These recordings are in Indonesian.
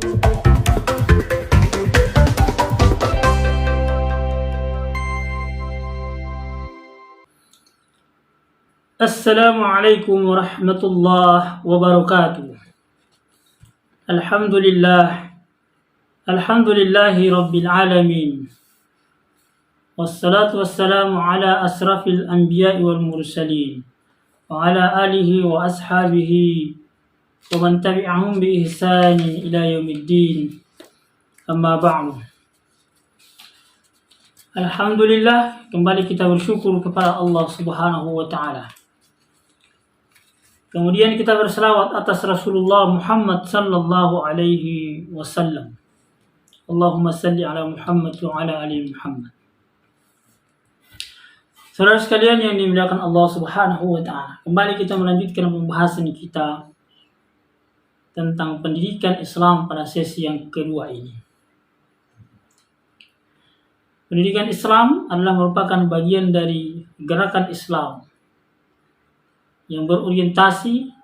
Assalamualaikum warahmatullahi wabarakatuh. Alhamdulillahi rabbil alamin. Wassalatu wassalamu ala asrafil anbiya'i wal mursalin wa ala alihi wa ashabihi wa man tabi'ahum bi ihsani ila yaumiddin. Amma ba'du. Alhamdulillah, kembali kita bersyukur kepada Allah Subhanahu wa taala. Kemudian kita berselawat atas Rasulullah Muhammad sallallahu alaihi wasallam. Allahumma salli ala Muhammad wa ala ali Muhammad. Saudara sekalian yang dimuliakan Allah Subhanahu wa taala, kembali kita melanjutkan pembahasan kita tentang pendidikan Islam pada sesi yang kedua ini. Pendidikan Islam adalah merupakan bagian dari gerakan Islam yang berorientasi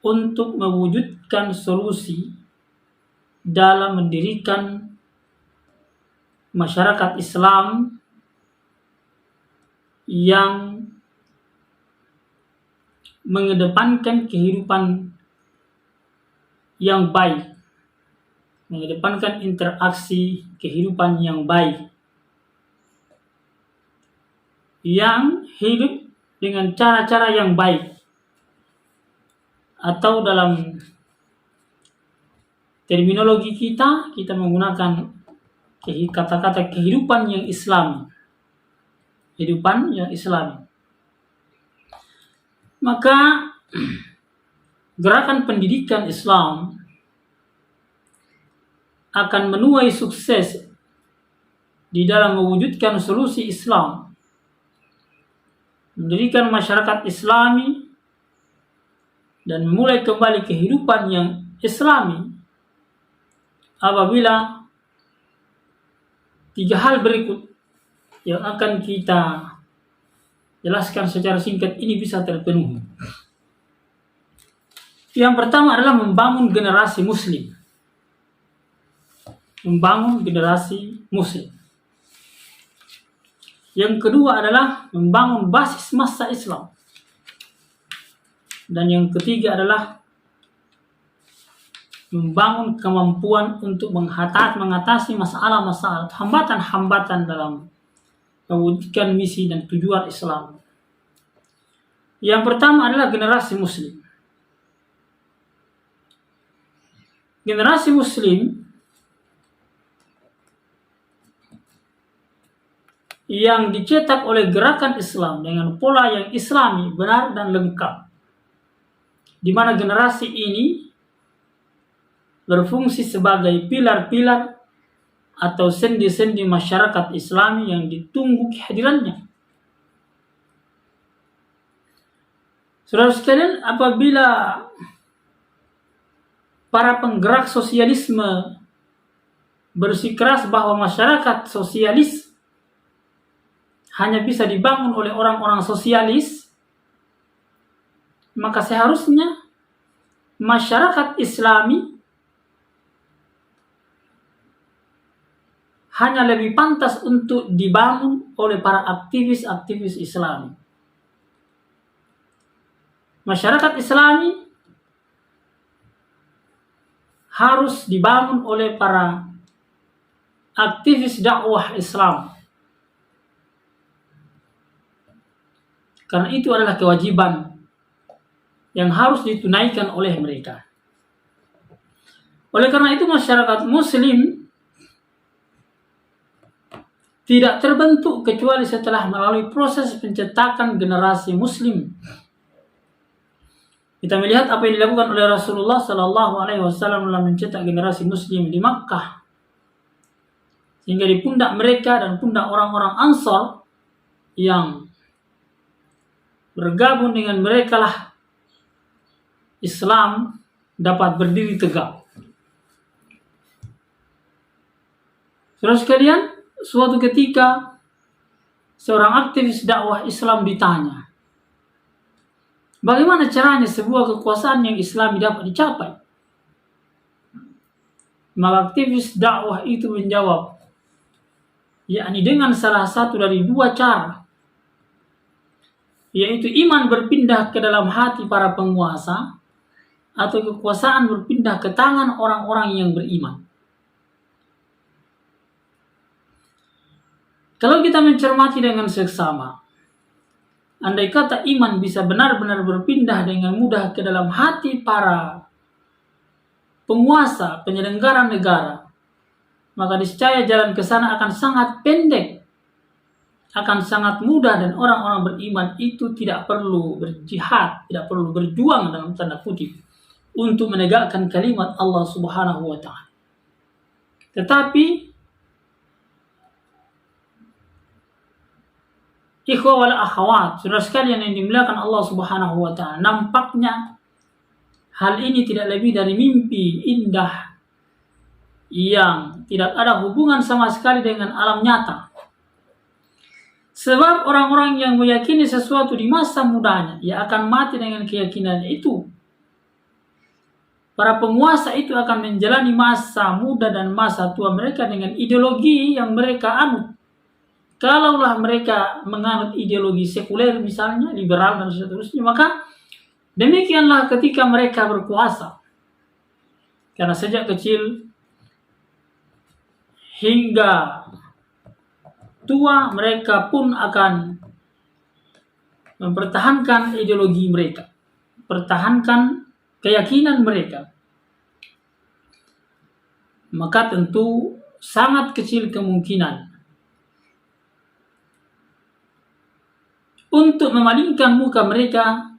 untuk mewujudkan solusi dalam mendirikan masyarakat Islam yang mengedepankan kehidupan yang baik, mengedepankan interaksi kehidupan yang baik, yang hidup dengan cara-cara yang baik, atau dalam terminologi kita menggunakan kata-kata kehidupan yang Islami. Kehidupan yang Islami. Maka gerakan pendidikan Islam akan menuai sukses di dalam mewujudkan solusi Islam, mendirikan masyarakat Islami, dan memulai kembali kehidupan yang Islami apabila tiga hal berikut yang akan kita jelaskan secara singkat ini bisa terpenuhi. Yang pertama adalah membangun generasi Muslim. Membangun generasi Muslim. Yang kedua adalah membangun basis massa Islam. Dan yang ketiga adalah membangun kemampuan untuk mengatasi masalah-masalah, hambatan-hambatan dalam mewujudkan misi dan tujuan Islam. Yang pertama adalah generasi Muslim. Generasi Muslim yang dicetak oleh gerakan Islam dengan pola yang Islami, benar dan lengkap, di mana generasi ini berfungsi sebagai pilar-pilar atau sendi-sendi masyarakat Islami yang ditunggu kehadirannya. Saudara sekalian, apabila para penggerak sosialisme bersikeras bahwa masyarakat sosialis hanya bisa dibangun oleh orang-orang sosialis, maka seharusnya masyarakat Islami hanya lebih pantas untuk dibangun oleh para aktivis-aktivis Islami. Masyarakat Islami harus dibangun oleh para aktivis dakwah Islam. Karena itu adalah kewajiban yang harus ditunaikan oleh mereka. Oleh karena itu masyarakat Muslim tidak terbentuk kecuali setelah melalui proses pencetakan generasi Muslim. Kita melihat apa yang dilakukan oleh Rasulullah Sallallahu Alaihi Wasallam dalam mencetak generasi Muslim di Makkah, sehingga di pundak mereka dan pundak orang-orang Ansar yang bergabung dengan mereka lah Islam dapat berdiri tegak. Saudara sekalian, suatu ketika seorang aktivis dakwah Islam ditanya, bagaimana caranya sebuah kekuasaan yang Islami dapat dicapai? Maka aktivis dakwah itu menjawab, yakni dengan salah satu dari dua cara, yaitu iman berpindah ke dalam hati para penguasa atau kekuasaan berpindah ke tangan orang-orang yang beriman. Kalau kita mencermati dengan seksama, andai kata iman bisa benar-benar berpindah dengan mudah ke dalam hati para penguasa, penyelenggara negara, maka niscaya jalan ke sana akan sangat pendek, akan sangat mudah, dan orang-orang beriman itu tidak perlu berjihad, tidak perlu berjuang dalam tanda kutip untuk menegakkan kalimat Allah Subhanahu wa Ta'ala. Tetapi ikhwah wal akhwat, saudara sekalian yang dimuliakan Allah Subhanahu wa Ta'ala, nampaknya hal ini tidak lebih dari mimpi indah yang tidak ada hubungan sama sekali dengan alam nyata. Sebab orang-orang yang meyakini sesuatu di masa mudanya, ia akan mati dengan keyakinan itu. Para penguasa itu akan menjalani masa muda dan masa tua mereka dengan ideologi yang mereka anut. Kalaulah mereka menganut ideologi sekuler misalnya, liberal dan seterusnya, maka demikianlah ketika mereka berkuasa. Karena sejak kecil hingga tua mereka pun akan mempertahankan ideologi mereka, pertahankan keyakinan mereka. Maka tentu sangat kecil kemungkinan untuk memalingkan muka mereka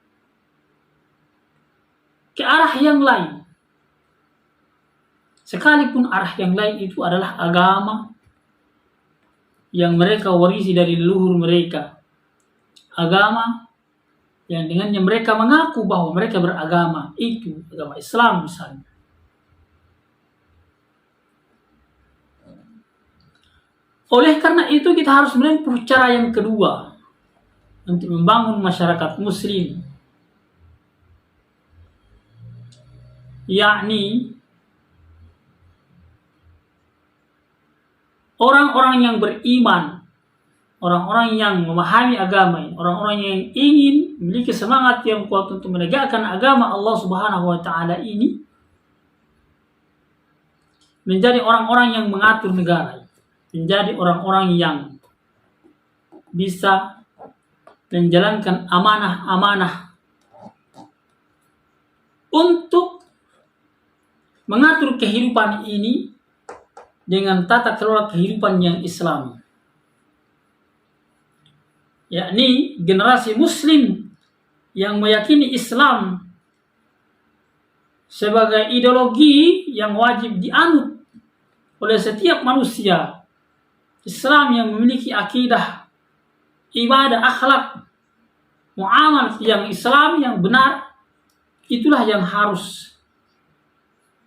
ke arah yang lain. Sekalipun arah yang lain itu adalah agama yang mereka warisi dari leluhur mereka. Agama yang dengannya mereka mengaku bahwa mereka beragama, itu agama Islam misalnya. Oleh karena itu kita harus menempuh cara yang kedua untuk membangun masyarakat muslim, yakni orang-orang yang beriman, orang-orang yang memahami agama ini, orang-orang yang ingin memiliki semangat yang kuat untuk menegakkan agama Allah Subhanahu wa Ta'ala ini, menjadi orang-orang yang mengatur negara, menjadi orang-orang yang bisa menjalankan amanah-amanah untuk mengatur kehidupan ini dengan tata kelola kehidupan yang Islam, yakni generasi muslim yang meyakini Islam sebagai ideologi yang wajib dianut oleh setiap manusia. Islam yang memiliki akidah, ibadah, akhlak, muamalah yang Islam yang benar, itulah yang harus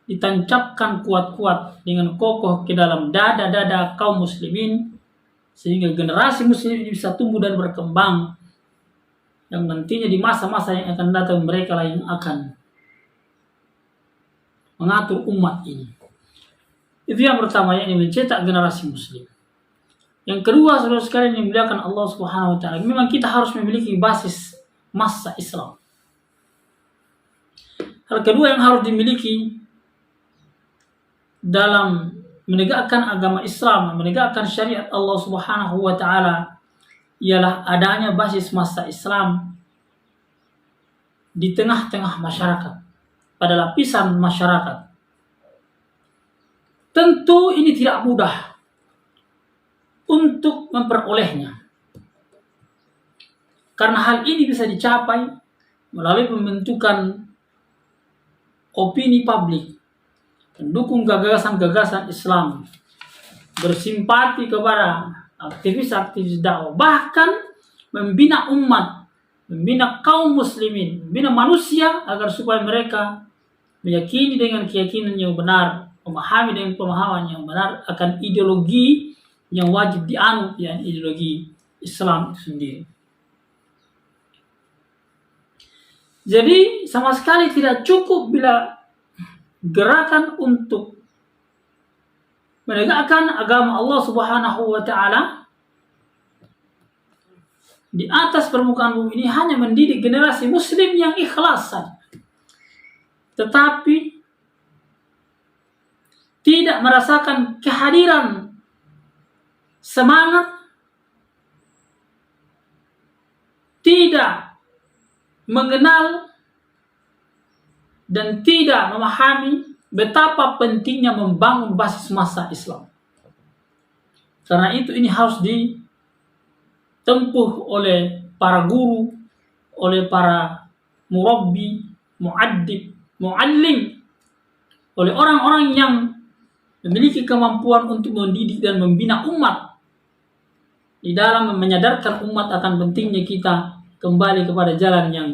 ditancapkan kuat-kuat dengan kokoh ke dalam dada-dada kaum muslimin, sehingga generasi muslim ini bisa tumbuh dan berkembang, yang nantinya di masa-masa yang akan datang mereka lah yang akan mengatur umat ini. Itu yang pertama, yakni mencetak generasi muslim. Yang kedua, saudara sekalian yang dimuliakan Allah Subhanahu wa Ta'ala, memang kita harus memiliki basis massa Islam. Hal kedua yang harus dimiliki dalam menegakkan agama Islam, menegakkan syariat Allah Subhanahu wa Ta'ala, ialah adanya basis massa Islam di tengah-tengah masyarakat, pada lapisan masyarakat. Tentu ini tidak mudah untuk memperolehnya, karena hal ini bisa dicapai melalui pembentukan opini publik, mendukung gagasan-gagasan Islam, bersimpati kepada aktivis-aktivis dakwah, bahkan membina umat, membina kaum muslimin, membina manusia agar supaya mereka meyakini dengan keyakinan yang benar, memahami dengan pemahaman yang benar akan ideologi yang wajib dianut, yakni ideologi Islam itu sendiri. Jadi sama sekali tidak cukup bila gerakan untuk menegakkan agama Allah Subhanahu wa taala di atas permukaan bumi ini hanya mendidik generasi muslim yang ikhlas, tetapi tidak merasakan kehadiran semangat, tidak mengenal dan tidak memahami betapa pentingnya membangun basis massa Islam. Karena itu ini harus ditempuh oleh para guru, oleh para murabbi, muaddib, muallim, oleh orang-orang yang memiliki kemampuan untuk mendidik dan membina umat di dalam menyadarkan umat akan pentingnya kita kembali kepada jalan yang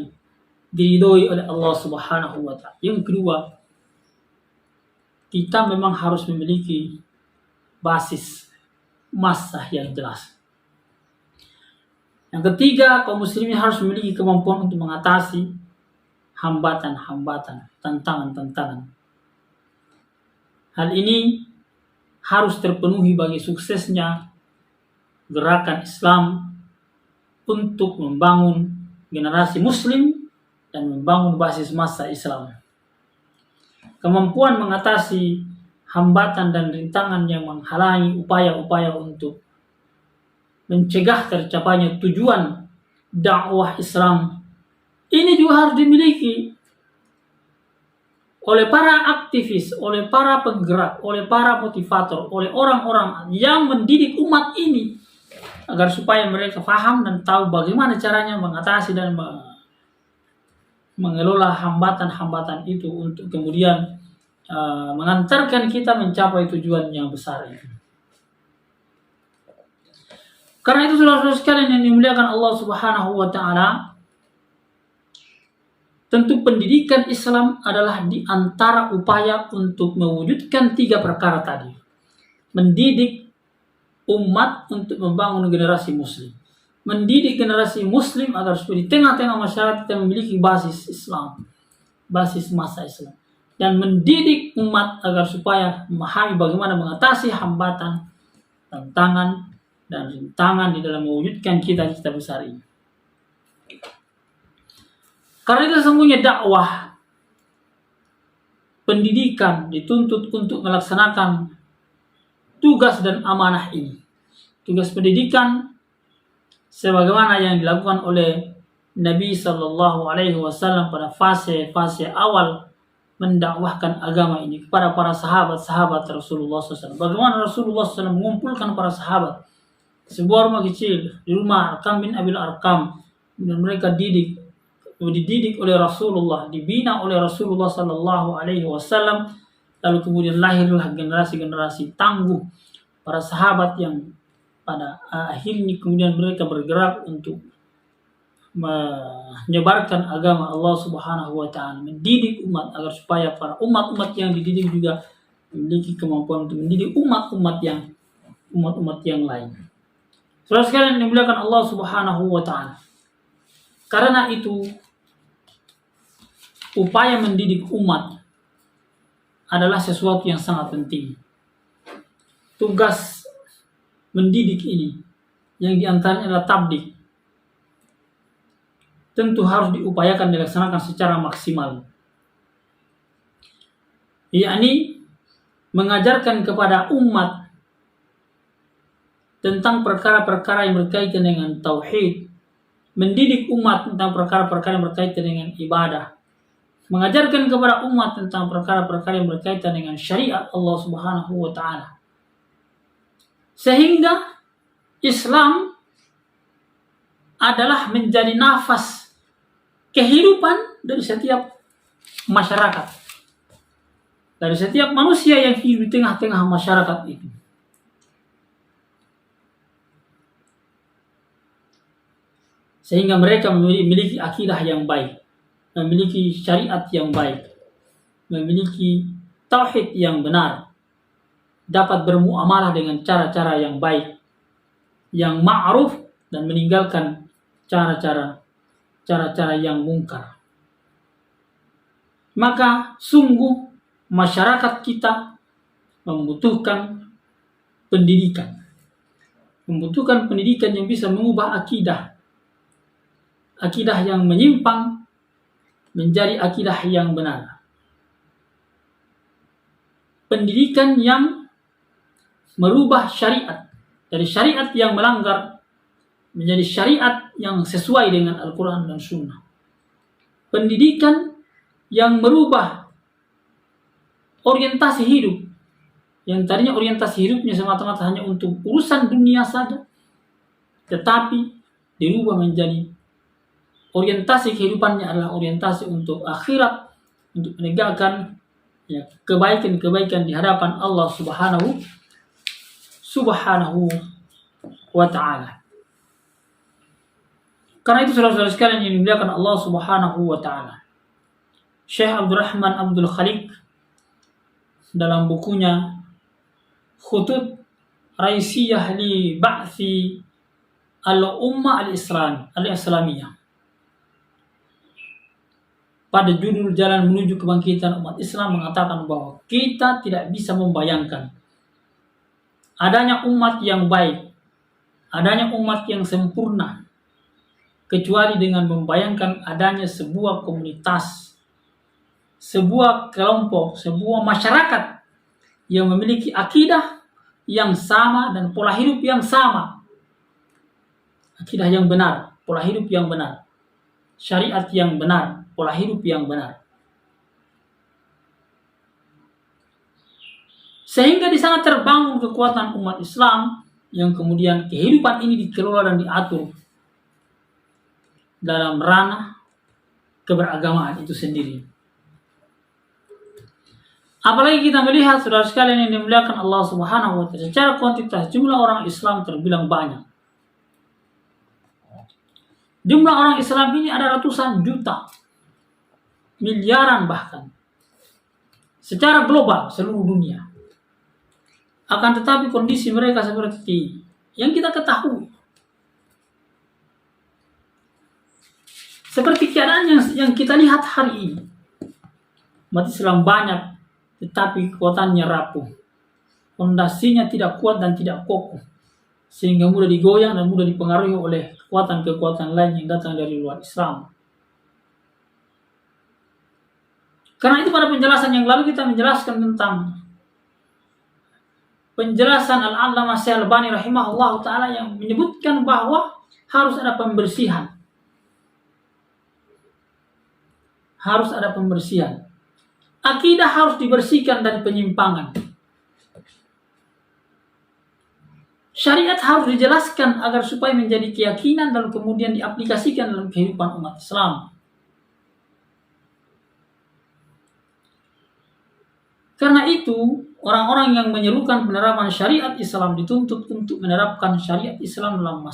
diridhoi oleh Allah Subhanahu wa taala. Yang kedua, kita memang harus memiliki basis massa yang jelas. Yang ketiga, kaum muslimin harus memiliki kemampuan untuk mengatasi hambatan-hambatan, tantangan-tantangan. Hal ini harus terpenuhi bagi suksesnya gerakan Islam untuk membangun generasi muslim dan membangun basis massa Islam. Kemampuan mengatasi hambatan dan rintangan yang menghalangi upaya-upaya untuk mencegah tercapainya tujuan dakwah Islam ini juga harus dimiliki oleh para aktivis, oleh para penggerak, oleh para motivator, oleh orang-orang yang mendidik umat ini agar supaya mereka paham dan tahu bagaimana caranya mengatasi dan mengelola hambatan-hambatan itu untuk kemudian mengantarkan kita mencapai tujuan yang besar itu. Karena itu saudara-saudara sekalian yang dimuliakan Allah Subhanahu wa taala, tentu pendidikan Islam adalah di antara upaya untuk mewujudkan 3 perkara tadi. Mendidik umat untuk membangun generasi muslim. Mendidik generasi muslim agar supaya di tengah-tengah masyarakat kita memiliki basis Islam, basis massa Islam. Dan mendidik umat agar supaya memahami bagaimana mengatasi hambatan, tantangan, dan rintangan di dalam mewujudkan cita-cita besar ini. Karena itu sesungguhnya dakwah, pendidikan dituntut untuk melaksanakan tugas dan amanah ini. Tugas pendidikan sebagaimana yang dilakukan oleh Nabi Sallallahu Alaihi Wasallam pada fase-fase awal mendakwahkan agama ini kepada para sahabat-sahabat Rasulullah SAW. Bagaimana Rasulullah SAW mengumpulkan para sahabat sebuah rumah kecil di rumah Arkam bin Abil Arkam, dan mereka dididik oleh Rasulullah, dibina oleh Rasulullah Sallallahu Alaihi Wasallam. Lalu kemudian lahirlah generasi-generasi tangguh para sahabat yang pada akhirnya kemudian mereka bergerak untuk menyebarkan agama Allah Subhanahu wa taala, mendidik umat agar supaya para umat-umat yang dididik juga memiliki kemampuan untuk mendidik umat-umat yang lain. Saudara sekalian yang dimuliakan Allah Subhanahu wa taala. Karena itu upaya mendidik umat adalah sesuatu yang sangat penting. Tugas mendidik ini yang diantaranya adalah tablik, tentu harus diupayakan dilaksanakan secara maksimal. Yakni mengajarkan kepada umat tentang perkara-perkara yang berkaitan dengan tauhid, mendidik umat tentang perkara-perkara yang berkaitan dengan ibadah, mengajarkan kepada umat tentang perkara-perkara yang berkaitan dengan syariat Allah Subhanahu wa taala. Sehingga Islam adalah menjadi nafas kehidupan dari setiap masyarakat, dari setiap manusia yang hidup di tengah-tengah masyarakat itu. Sehingga mereka memiliki akidah yang baik, memiliki syariat yang baik, memiliki tauhid yang benar, dapat bermuamalah dengan cara-cara yang baik, yang ma'ruf, dan meninggalkan cara-cara yang mungkar. Maka sungguh masyarakat kita membutuhkan pendidikan. Membutuhkan pendidikan yang bisa mengubah akidah. Akidah yang menyimpang menjadi akidah yang benar. Pendidikan yang merubah syariat. Dari syariat yang melanggar menjadi syariat yang sesuai dengan Al-Quran dan Sunnah. Pendidikan yang merubah orientasi hidup. Yang tadinya orientasi hidupnya semata-mata hanya untuk urusan dunia saja. Tetapi dirubah menjadi orientasi kehidupannya adalah orientasi untuk akhirat. Untuk menegakkan kebaikan-kebaikan di hadapan Allah Subhanahu wa ta'ala. Karena itu saudara-saudara sekalian yang dimuliakan Allah Subhanahu wa ta'ala, Syekh Abdurrahman Abdul Khaliq dalam bukunya Khutut Raisiyah li Ba'thi Al-Ummah Al-Islamiyah, pada judul Jalan Menuju Kebangkitan Umat Islam, mengatakan bahwa kita tidak bisa membayangkan adanya umat yang baik, adanya umat yang sempurna, kecuali dengan membayangkan adanya sebuah komunitas, sebuah kelompok, sebuah masyarakat yang memiliki akidah yang sama dan pola hidup yang sama. Akidah yang benar, pola hidup yang benar, syariat yang benar, pola hidup yang benar. Sehingga di sana terbangun kekuatan umat Islam yang kemudian kehidupan ini dikelola dan diatur dalam ranah keberagamaan itu sendiri. Apalagi kita melihat saudara sekalian yang dimuliakan Allah Subhanahu wa ta'ala, secara kuantitas jumlah orang Islam terbilang banyak. Jumlah orang Islam ini ada ratusan juta, miliaran bahkan, secara global seluruh dunia. Akan tetapi kondisi mereka seperti yang kita ketahui. Seperti keadaan yang kita lihat hari ini. Umat Islam banyak, tetapi kekuatannya rapuh. Fondasinya tidak kuat dan tidak kokoh, sehingga mudah digoyang dan mudah dipengaruhi oleh kekuatan-kekuatan lain yang datang dari luar Islam. Karena itu pada penjelasan yang lalu kita menjelaskan tentang penjelasan Al-Allamah Syekh Al-Albani rahimahullah ta'ala yang menyebutkan bahwa harus ada pembersihan. Harus ada pembersihan. Akidah harus dibersihkan dari penyimpangan. Syariat harus dijelaskan agar supaya menjadi keyakinan dan kemudian diaplikasikan dalam kehidupan umat Islam. Karena itu, orang-orang yang menyerukan penerapan syariat Islam dituntut untuk menerapkan syariat Islam dalam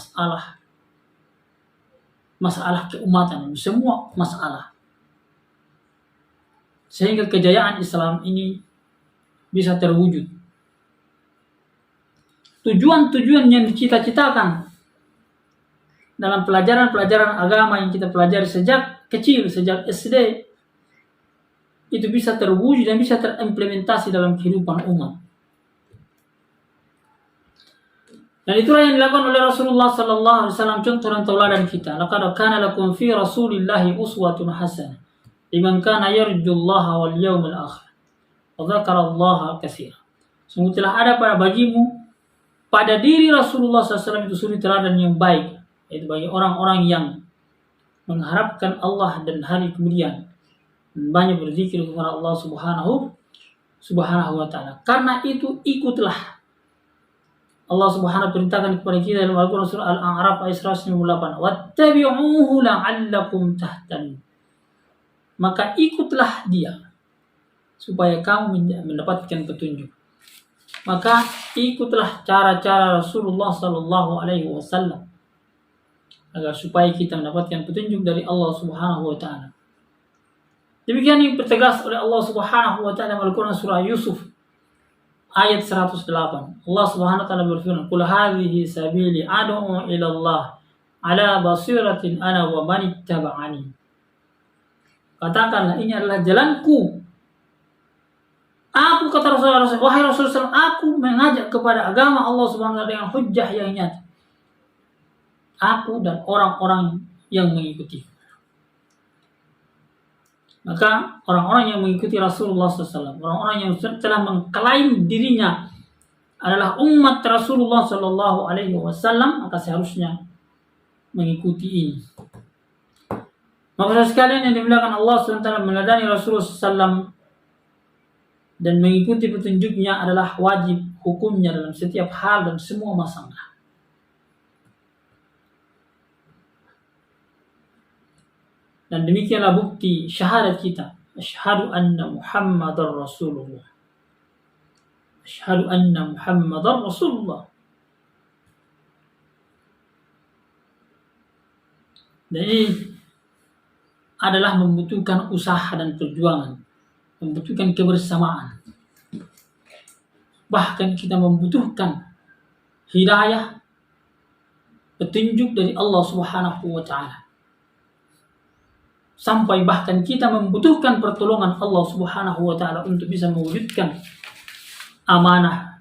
masalah keumatan, semua masalah. Sehingga kejayaan Islam ini bisa terwujud. Tujuan-tujuan yang dicita-citakan dalam pelajaran-pelajaran agama yang kita pelajari sejak kecil, sejak SD, itu bisa terwujud dan bisa terimplementasi dalam kehidupan umat. Dan itulah yang dilakukan oleh Rasulullah sallallahu alaihi wasallam, contoh dan tauladan kita. Laqad kana lakum fi Rasulillahi uswatun hasanah liman kana yarjullaha wal yawmal akhir wa dzakarallaha katsiran. Sungguh telah ada pada diri Rasulullah SAW itu suri teladan yang baik, yaitu bagi orang-orang yang mengharapkan Allah dan hari kemudian, dan banyak berzikir kepada Allah Subhanahu wa ta'ala. Karena itu ikutlah. Allah Subhanahu perintahkan kepada kita dalam Al-Quran surah Al-A'raf ayat 198, wattabi'uhu la'allakum tahtadun. Maka ikutlah dia supaya kamu mendapatkan petunjuk. Maka ikutlah cara-cara Rasulullah sallallahu alaihi wasallam agar supaya kita mendapatkan petunjuk dari Allah Subhanahu wa ta'ala. Demikian yang dipertegas oleh Allah Subhanahu wa ta'ala dalam Al-Quran surah Yusuf ayat 108. Allah Subhanahu wa ta'ala berfirman, "Qul hadhihi sabili ad'u ila Allah ala basiratin ana wa man ittaba'ani." Katakanlah, ini adalah jalanku. Aku, kata Rasulullah, wahai Rasulullah, aku mengajak kepada agama Allah Subhanahu wa taala dengan hujjah yang nyata. Aku dan orang-orang yang mengikuti. Maka orang-orang yang mengikuti Rasulullah SAW, orang-orang yang telah mengklaim dirinya adalah umat Rasulullah SAW, maka seharusnya mengikuti ini. Maka sekalian yang dimuliakan Allah SWT, meneladani Rasulullah SAW dan mengikuti petunjuknya adalah wajib hukumnya dalam setiap hal dan semua masalah. Dan demikianlah bukti syahadat kita. Asyhadu anna Muhammadar Rasulullah. Asyhadu anna Muhammadar Rasulullah. Dan ini adalah membutuhkan usaha dan perjuangan, membutuhkan kebersamaan. Bahkan kita membutuhkan hidayah, petunjuk dari Allah Subhanahu wa taala. Sampai bahkan kita membutuhkan pertolongan Allah Subhanahu wa taala untuk bisa mewujudkan amanah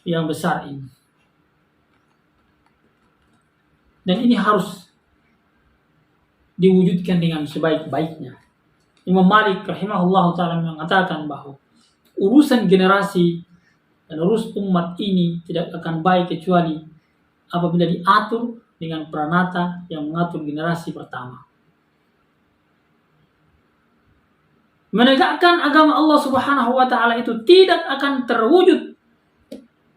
yang besar ini. Dan ini harus diwujudkan dengan sebaik-baiknya. Imam Malik rahimahullah taala mengatakan bahwa urusan generasi dan urus umat ini tidak akan baik kecuali apabila diatur dengan pranata yang mengatur generasi pertama. Menegakkan agama Allah Subhanahu wa taala itu tidak akan terwujud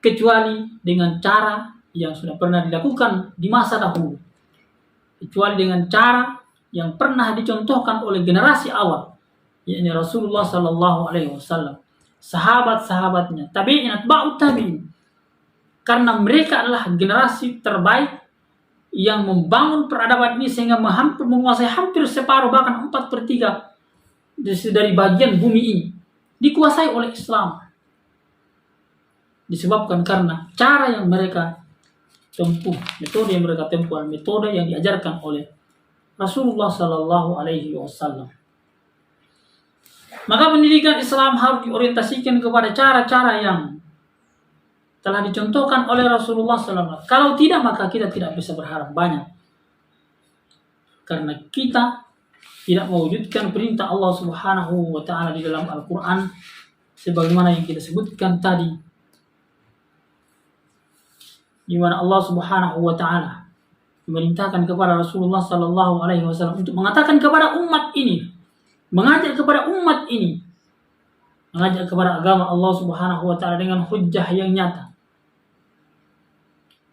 kecuali dengan cara yang sudah pernah dilakukan di masa dahulu. Kecuali dengan cara yang pernah dicontohkan oleh generasi awal, yakni Rasulullah sallallahu alaihi wasallam, sahabat-sahabatnya, tabi'in, atba'ut tabi'in. Karena mereka adalah generasi terbaik yang membangun peradaban ini sehingga menguasai hampir separuh, bahkan 4/3 dari bagian bumi ini dikuasai oleh Islam. Disebabkan karena cara yang mereka tempuh, metode yang mereka tempuh, metode yang diajarkan oleh Rasulullah sallallahu alaihi wasallam. Maka pendidikan Islam harus diorientasikan kepada cara-cara yang telah dicontohkan oleh Rasulullah sallallahu alaihi wasallam. Kalau tidak, maka kita tidak bisa berharap banyak. Karena kita tidak mewujudkan perintah Allah Subhanahu wa taala di dalam Al-Qur'an sebagaimana yang kita sebutkan tadi, di mana Allah Subhanahu wa taala memerintahkan kepada Rasulullah sallallahu alaihi wasallam untuk mengatakan kepada umat ini, mengajak kepada umat ini, mengajak kepada agama Allah Subhanahu wa taala dengan hujjah yang nyata.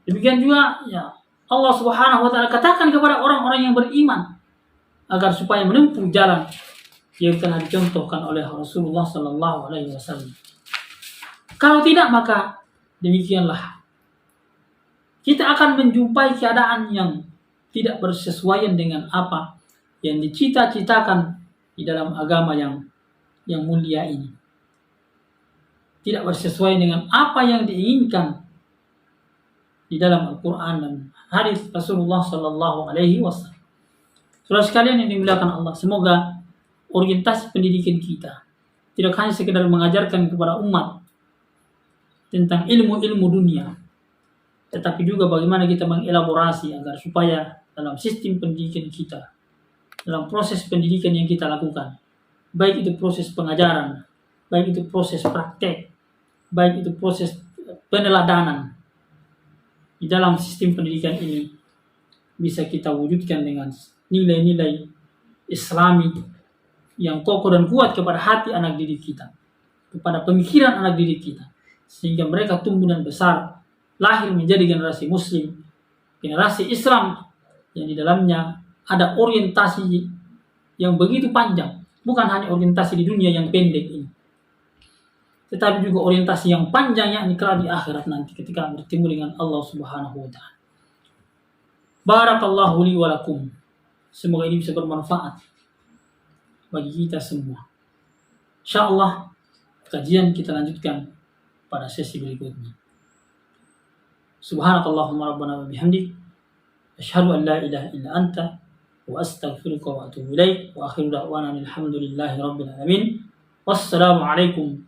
Demikian juga ya Allah Subhanahu wa taala katakan kepada orang-orang yang beriman agar supaya menempuh jalan yang telah dicontohkan oleh Rasulullah sallallahu alaihi wasallam. Kalau tidak, maka demikianlah kita akan menjumpai keadaan yang tidak bersesuaian dengan apa yang dicita-citakan di dalam agama yang mulia ini. Tidak bersesuaian dengan apa yang diinginkan di dalam Al-Quran dan hadis Rasulullah sallallahu alaihi wasallam. Saudara sekalian yang dimuliakan Allah, semoga orientasi pendidikan kita tidak hanya sekedar mengajarkan kepada umat tentang ilmu-ilmu dunia, tetapi juga bagaimana kita mengelaborasi agar supaya dalam sistem pendidikan kita, dalam proses pendidikan yang kita lakukan, baik itu proses pengajaran, baik itu proses praktek, baik itu proses peneladanan, di dalam sistem pendidikan ini bisa kita wujudkan dengan nilai-nilai Islami yang kokoh dan kuat kepada hati anak didik kita, kepada pemikiran anak didik kita, sehingga mereka tumbuh dan besar, lahir menjadi generasi Muslim, generasi Islam yang di dalamnya ada orientasi yang begitu panjang, bukan hanya orientasi di dunia yang pendek ini, tetapi juga orientasi yang panjang yakni kelak di akhirat nanti ketika bertemu dengan Allah Subhanahu wa taala. Barakallahu li wa lakum. Semoga ini bisa bermanfaat bagi kita semua. Insyaallah kajian kita lanjutkan pada sesi berikutnya. Subhanakallahumma rabbana wa bihamdik asyhadu an la ilaha illa anta wa astaghfiruka wa atubu ilaik wa akhiru da'wana alhamdulillahi rabbil alamin. Wassalamu alaikum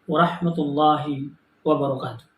warahmatullahi wabarakatuh.